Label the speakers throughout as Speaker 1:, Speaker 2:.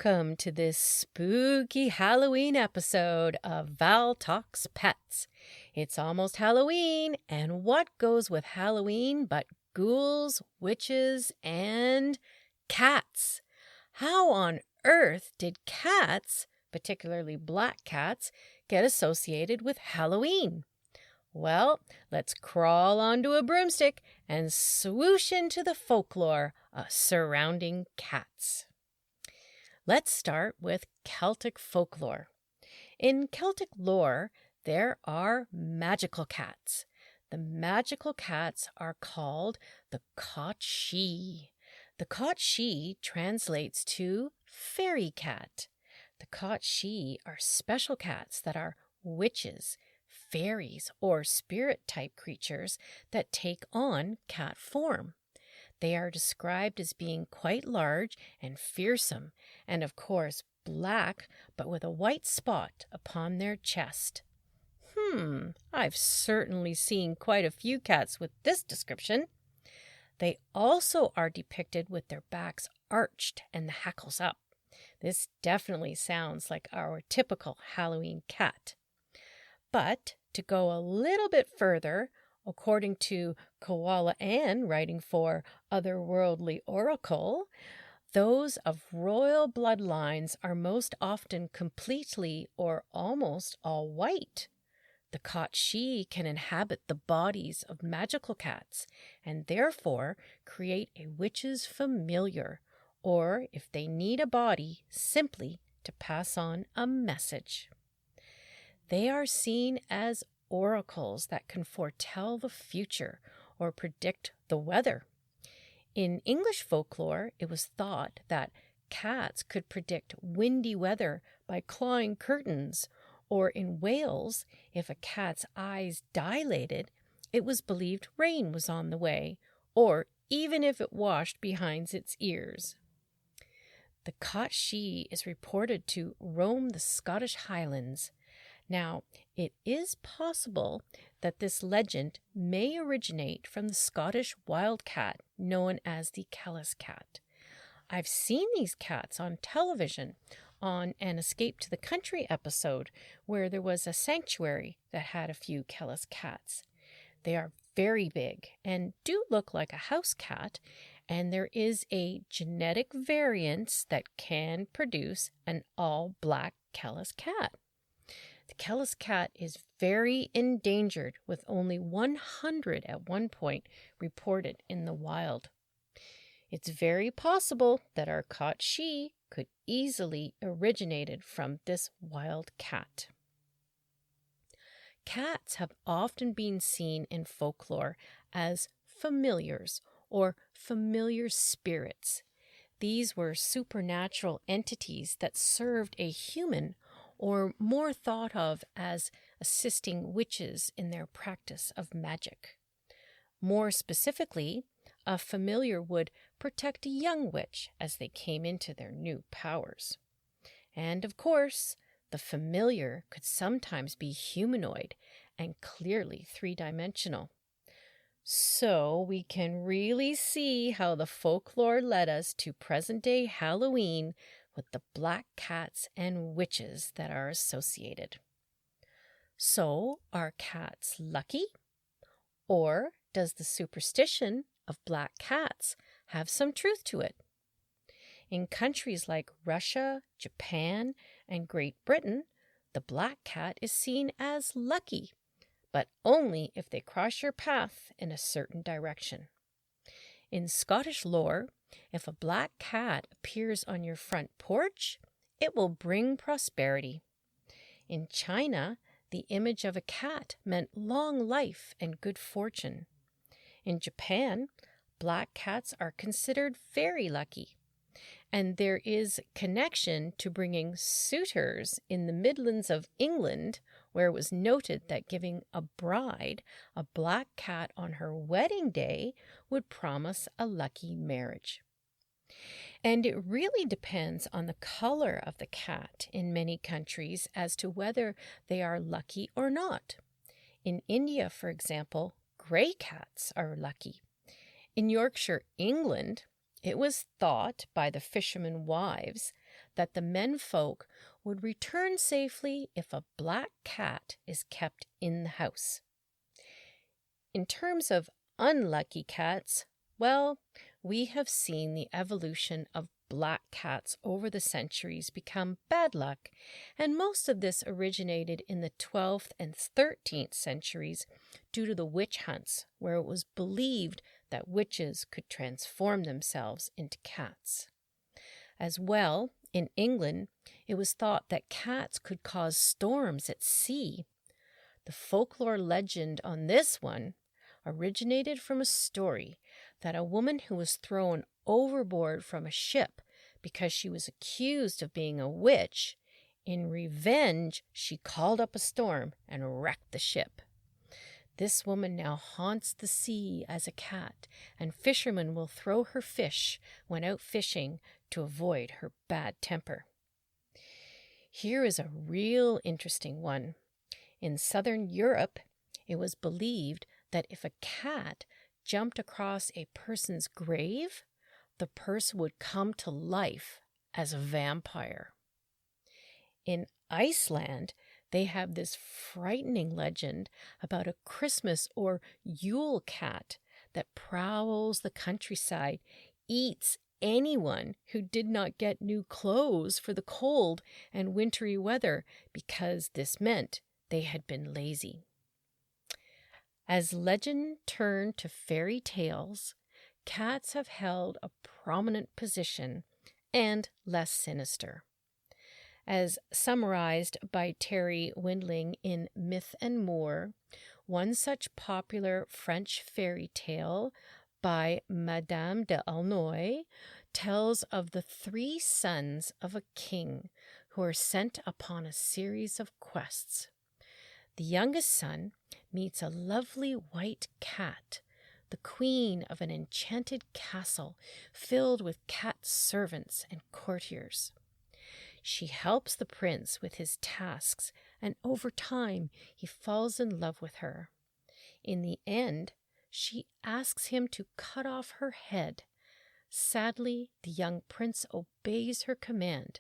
Speaker 1: Welcome to this spooky Halloween episode of Val Talks Pets. It's almost Halloween, and what goes with Halloween but ghouls, witches, and cats? How on earth did cats, particularly black cats, get associated with Halloween? Well, let's crawl onto a broomstick and swoosh into the folklore surrounding cats. Let's start with Celtic folklore. In Celtic lore, there are magical cats. The magical cats are called the Cot-Shee. The Cot-Shee translates to fairy cat. The Cot-Shee are special cats that are witches, fairies, or spirit-type creatures that take on cat form. They are described as being quite large and fearsome, and of course black, but with a white spot upon their chest. I've certainly seen quite a few cats with this description. They also are depicted with their backs arched and the hackles up. This definitely sounds like our typical Halloween cat. But to go a little bit further, according to Koala Ann, writing for Otherworldly Oracle, those of royal bloodlines are most often completely or almost all white. The Cot-Shee can inhabit the bodies of magical cats and therefore create a witch's familiar, or if they need a body, simply to pass on a message. They are seen as oracles that can foretell the future or predict the weather. In English folklore, it was thought that cats could predict windy weather by clawing curtains, or in Wales, if a cat's eyes dilated, it was believed rain was on the way, or even if it washed behind its ears. The Cot-Shee is reported to roam the Scottish Highlands. Now, it is possible that this legend may originate from the Scottish wildcat known as the Kellis cat. I've seen these cats on television on an Escape to the Country episode where there was a sanctuary that had a few Kellis cats. They are very big and do look like a house cat, and there is a genetic variance that can produce an all-black Kellis cat. The Kellis cat is very endangered, with only 100 at one point reported in the wild. It's very possible that our Cot-Shee could easily originated from this wild cat. Cats have often been seen in folklore as familiars or familiar spirits. These were supernatural entities that served a human, or more thought of as assisting witches in their practice of magic. More specifically, a familiar would protect a young witch as they came into their new powers. And of course, the familiar could sometimes be humanoid and clearly three-dimensional. So we can really see how the folklore led us to present-day Halloween with the black cats and witches that are associated. So, are cats lucky? Or does the superstition of black cats have some truth to it? In countries like Russia, Japan, and Great Britain, the black cat is seen as lucky, but only if they cross your path in a certain direction. In Scottish lore, if a black cat appears on your front porch, it will bring prosperity. In China, the image of a cat meant long life and good fortune. In Japan, black cats are considered very lucky. And there is connection to bringing suitors in the Midlands of England, where it was noted that giving a bride a black cat on her wedding day would promise a lucky marriage. And it really depends on the color of the cat in many countries as to whether they are lucky or not. In India, for example, gray cats are lucky. In Yorkshire, England, it was thought by the fishermen wives that the menfolk would return safely if a black cat is kept in the house. In terms of unlucky cats, well, we have seen the evolution of black cats over the centuries become bad luck, and most of this originated in the 12th and 13th centuries due to the witch hunts, where it was believed that witches could transform themselves into cats. As well, in England, it was thought that cats could cause storms at sea. The folklore legend on this one originated from a story that a woman who was thrown overboard from a ship because she was accused of being a witch, in revenge, she called up a storm and wrecked the ship. This woman now haunts the sea as a cat, and fishermen will throw her fish when out fishing to avoid her bad temper. Here is a real interesting one. In southern Europe, it was believed that if a cat jumped across a person's grave, the person would come to life as a vampire. In Iceland, they have this frightening legend about a Christmas or Yule cat that prowls the countryside, eats anyone who did not get new clothes for the cold and wintry weather because this meant they had been lazy. As legend turned to fairy tales, cats have held a prominent position and less sinister. As summarized by Terry Windling in Myth and More, one such popular French fairy tale by Madame d'Aulnoy tells of the 3 sons of a king who are sent upon a series of quests. The youngest son meets a lovely white cat, the queen of an enchanted castle filled with cat servants and courtiers. She helps the prince with his tasks, and over time he falls in love with her. In the end, she asks him to cut off her head. Sadly, the young prince obeys her command.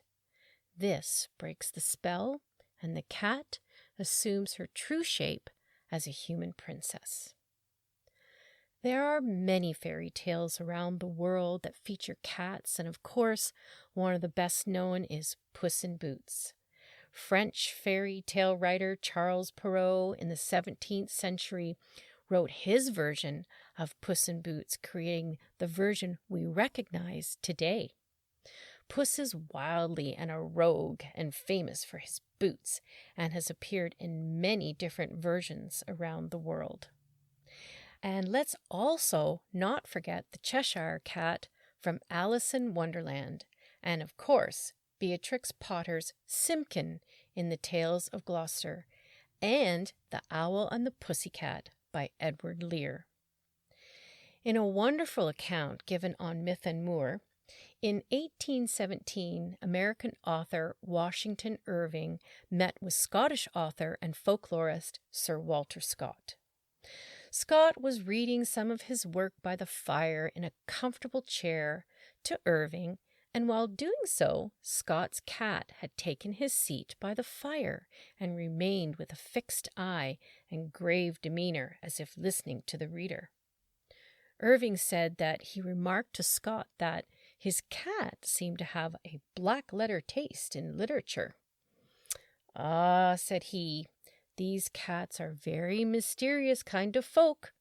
Speaker 1: This breaks the spell, and the cat assumes her true shape as a human princess. There are many fairy tales around the world that feature cats, and of course, one of the best known is Puss in Boots. French fairy tale writer Charles Perrault in the 17th century wrote his version of Puss in Boots, creating the version we recognize today. Puss is wildly and a rogue and famous for his boots, and has appeared in many different versions around the world. And let's also not forget the Cheshire Cat from Alice in Wonderland, and of course, Beatrix Potter's Simpkin in the Tales of Gloucester, and The Owl and the Pussycat by Edward Lear. In a wonderful account given on Myth and More, in 1817, American author Washington Irving met with Scottish author and folklorist Sir Walter Scott. Scott was reading some of his work by the fire in a comfortable chair to Irving, and while doing so, Scott's cat had taken his seat by the fire and remained with a fixed eye and grave demeanor as if listening to the reader. Irving said that he remarked to Scott that his cat seemed to have a black-letter taste in literature. "Ah," said he, "these cats are very mysterious kind of folk.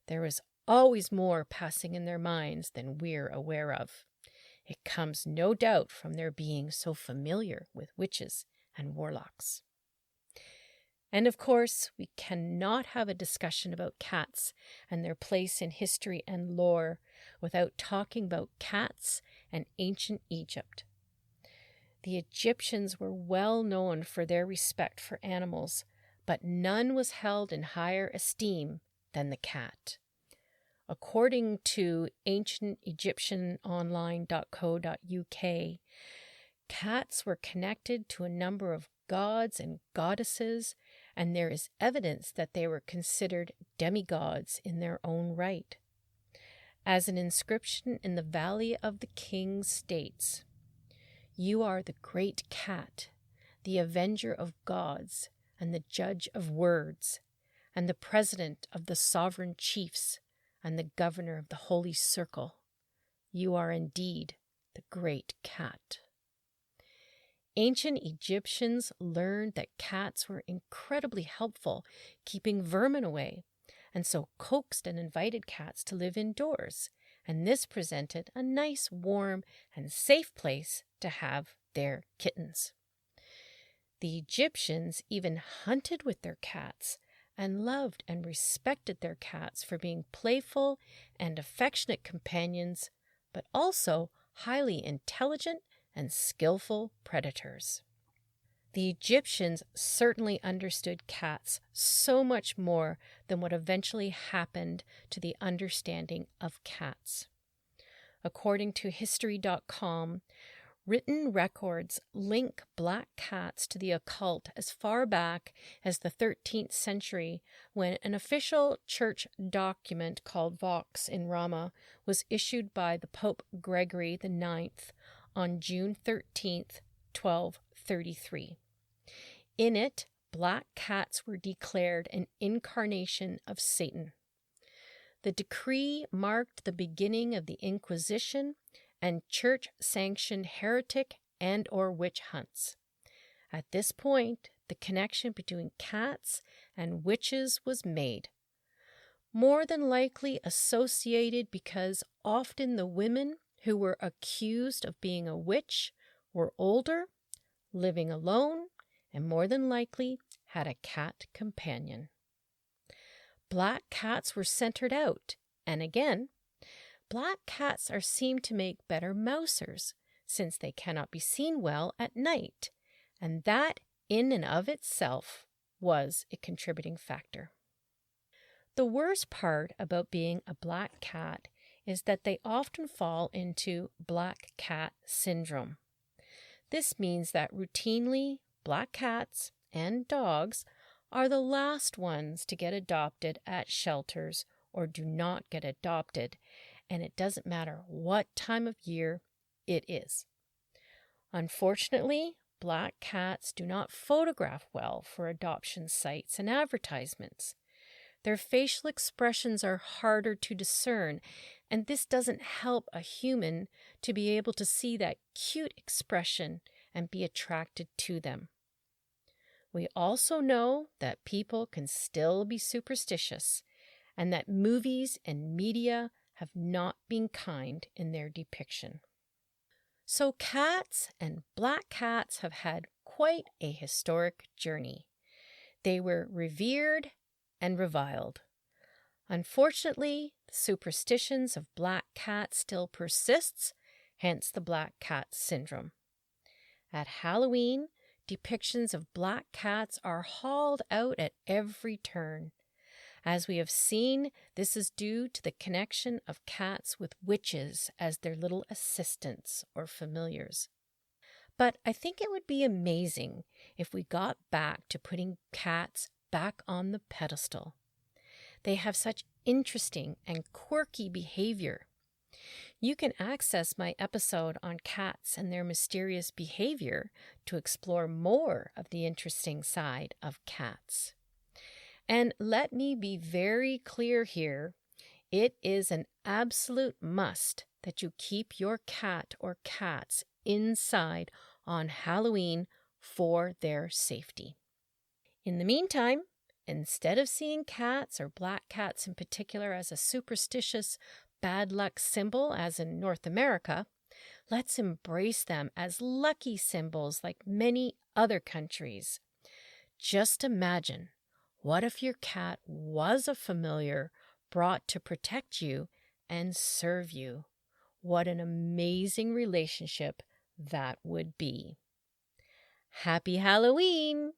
Speaker 1: There is always more passing in their minds than we're aware of. It comes no doubt from their being so familiar with witches and warlocks." And of course, we cannot have a discussion about cats and their place in history and lore without talking about cats and ancient Egypt. The Egyptians were well known for their respect for animals, but none was held in higher esteem than the cat. According to ancientegyptiononline.co.uk, cats were connected to a number of gods and goddesses, and there is evidence that they were considered demigods in their own right. As an inscription in the Valley of the Kings states, You are the great cat, the avenger of gods, and the judge of words, and the president of the sovereign chiefs, and the governor of the holy circle. You are indeed the great cat. Ancient Egyptians learned that cats were incredibly helpful keeping vermin away, and so coaxed and invited cats to live indoors, and this presented a nice, warm, and safe place to have their kittens. The Egyptians even hunted with their cats and loved and respected their cats for being playful and affectionate companions, but also highly intelligent and skillful predators. The Egyptians certainly understood cats so much more than what eventually happened to the understanding of cats. According to History.com, written records link black cats to the occult as far back as the 13th century, when an official church document called Vox in Rama was issued by the Pope Gregory IX on June 13th, 1233. In it, black cats were declared an incarnation of Satan. The decree marked the beginning of the Inquisition and church-sanctioned heretic and or witch hunts. At this point, the connection between cats and witches was made. More than likely associated because often the women who were accused of being a witch were older, living alone, and more than likely had a cat companion. Black cats were centered out, and again, black cats are seen to make better mousers, since they cannot be seen well at night, and that in and of itself was a contributing factor. The worst part about being a black cat is that they often fall into black cat syndrome. This means that routinely black cats and dogs are the last ones to get adopted at shelters or do not get adopted, and it doesn't matter what time of year it is. Unfortunately, black cats do not photograph well for adoption sites and advertisements. Their facial expressions are harder to discern, and this doesn't help a human to be able to see that cute expression and be attracted to them. We also know that people can still be superstitious, and that movies and media have not been kind in their depiction. So cats and black cats have had quite a historic journey. They were revered and reviled. Unfortunately, the superstitions of black cats still persists, hence the black cat syndrome. At Halloween, depictions of black cats are hauled out at every turn. As we have seen, this is due to the connection of cats with witches as their little assistants or familiars. But I think it would be amazing if we got back to putting cats back on the pedestal. They have such interesting and quirky behavior. You can access my episode on cats and their mysterious behavior to explore more of the interesting side of cats. And let me be very clear here, it is an absolute must that you keep your cat or cats inside on Halloween for their safety. In the meantime, instead of seeing cats or black cats in particular as a superstitious bad luck symbol as in North America, let's embrace them as lucky symbols like many other countries. Just imagine, what if your cat was a familiar brought to protect you and serve you? What an amazing relationship that would be. Happy Halloween!